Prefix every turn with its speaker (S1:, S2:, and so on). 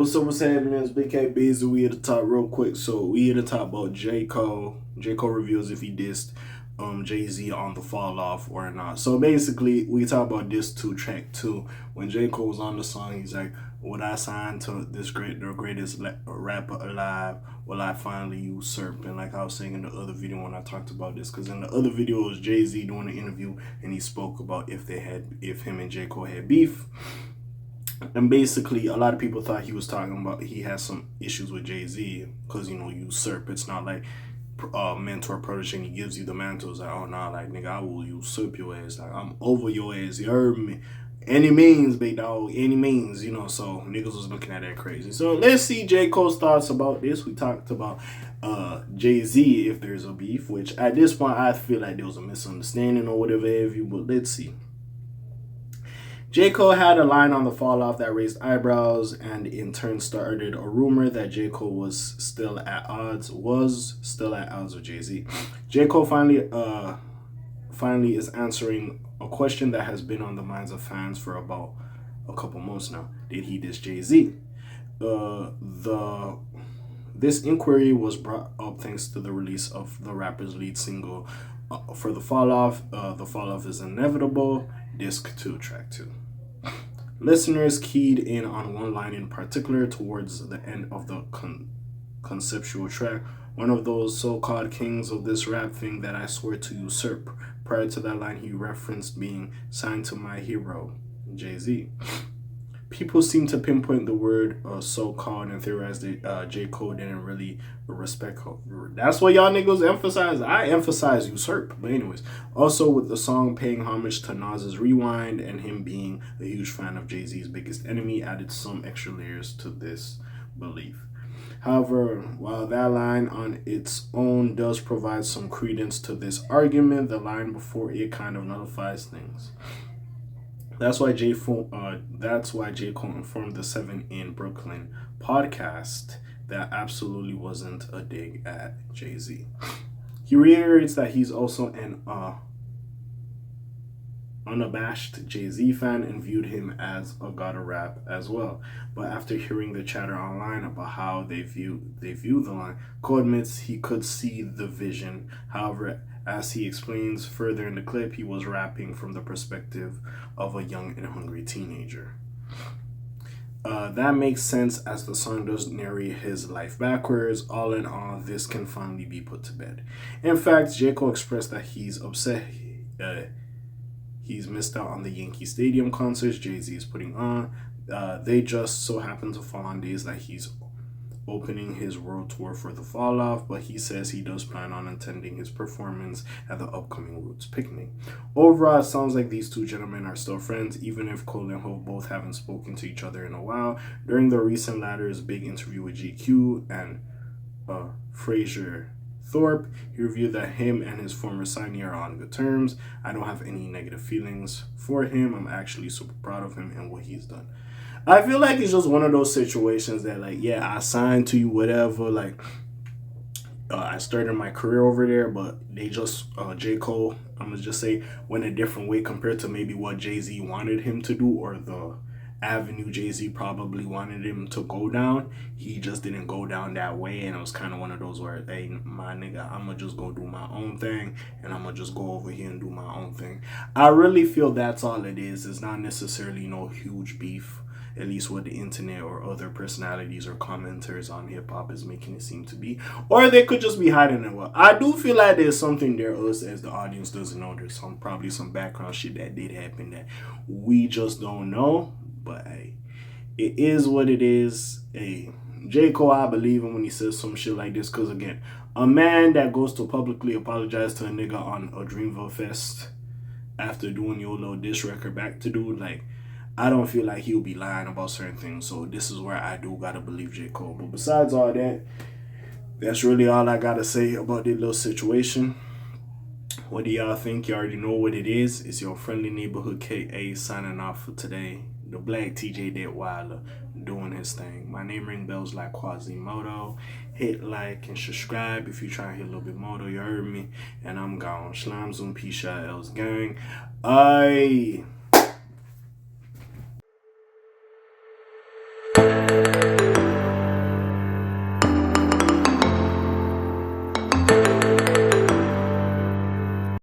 S1: What's happening? It's Big K Busy. We here to talk real quick. So we here to talk about J. Cole. J. Cole reveals if he dissed Jay-Z on the fall off or not. So basically we talk about this to track 2. When J. Cole was on the song, he's like, would I sign to the greatest rapper alive? Will I finally usurp? And like I was saying in the other video when I talked about this, because in the other video it was Jay-Z doing an interview and he spoke about if him and J. Cole had beef. And basically, a lot of people thought he was talking about he has some issues with Jay-Z because, usurp. It's not like mentor protege and he gives you the mantle. It's like, oh, nah, like, nigga, I will usurp your ass. Like, I'm over your ass. You heard me? Any means, big dog. Any means, So niggas was looking at that crazy. So let's see J. Cole's thoughts about this. We talked about Jay-Z if there's a beef, which at this point I feel like there was a misunderstanding or whatever have you, but let's see. J. Cole had a line on the fall off that raised eyebrows and in turn started a rumor that J. Cole was still at odds with Jay-Z. J. Cole finally is answering a question that has been on the minds of fans for about a couple months now. Did he diss Jay-Z? This inquiry was brought up thanks to the release of the rapper's lead single for The Fall Off. The Fall Off is Inevitable, Disc 2, Track 2. Listeners keyed in on one line in particular towards the end of the conceptual track. One of those so-called kings of this rap thing that I swear to usurp. Prior to that line, he referenced being signed to my hero, Jay-Z. People seem to pinpoint the word so-called and theorize that J. Cole didn't really respect her. That's what y'all niggas emphasize. I emphasize usurp. But anyways, also with the song paying homage to Nas's Rewind and him being a huge fan of Jay-Z's Biggest Enemy added some extra layers to this belief. However, while that line on its own does provide some credence to this argument, the line before it kind of nullifies things. That's why J. Cole informed the 7 in Brooklyn podcast that absolutely wasn't a dig at Jay-Z. He reiterates that he's also an unabashed Jay-Z fan and viewed him as a god of rap as well. But after hearing the chatter online about how they view the line, Cole admits he could see the vision. However, as he explains further in the clip, he was rapping from the perspective of a young and hungry teenager. That makes sense as the song does narrate his life backwards. All in all, this can finally be put to bed. In fact, J. Cole expressed that he's upset he's missed out on the Yankee Stadium concerts Jay-Z is putting on. They just so happen to fall on days that he's opening his world tour for The Fall Off, but he says he does plan on attending his performance at the upcoming Roots picnic. Overall, it sounds like these two gentlemen are still friends, even if Cole and Hov both haven't spoken to each other in a while. During the recent latter's big interview with GQ and Fraser Thorpe, he revealed that him and his former signee are on good terms. I don't have any negative feelings for him. I'm actually super proud of him and what he's done. I feel like it's just one of those situations that, like, yeah, I signed to you, whatever. Like, I started my career over there, but they just, J. Cole, I'm going to just say, went a different way compared to maybe what Jay-Z wanted him to do or the avenue Jay-Z probably wanted him to go down. He just didn't go down that way, and it was kind of one of those where, hey, my nigga, I'm gonna just go do my own thing, and I'm gonna just go over here and do my own thing. I really feel that's all it is. It's not necessarily no huge beef, at least what the internet or other personalities or commenters on hip-hop is making it seem to be. Or they could just be hiding it well. I do feel like there's something there us as the audience doesn't know. There's probably some background shit that did happen that we just don't know. But hey, it is what it is. Hey, J. Cole, I believe him when he says some shit like this. Because again, a man that goes to publicly apologize to a nigga on a Dreamville Fest after doing your little diss record back to dude, like, I don't feel like he'll be lying about certain things. So this is where I do gotta believe J. Cole. But besides all that, that's really all I gotta say about this little situation. What do y'all think? You already know what it is. It's your friendly neighborhood K.A. signing off for today. The Black TJ Detweiler doing his thing. My name ring bells like Quasimodo. Hit like and subscribe if you try to hit a little bit more. You heard me. And I'm gone. Slimes on P-Shot L's gang. Aye.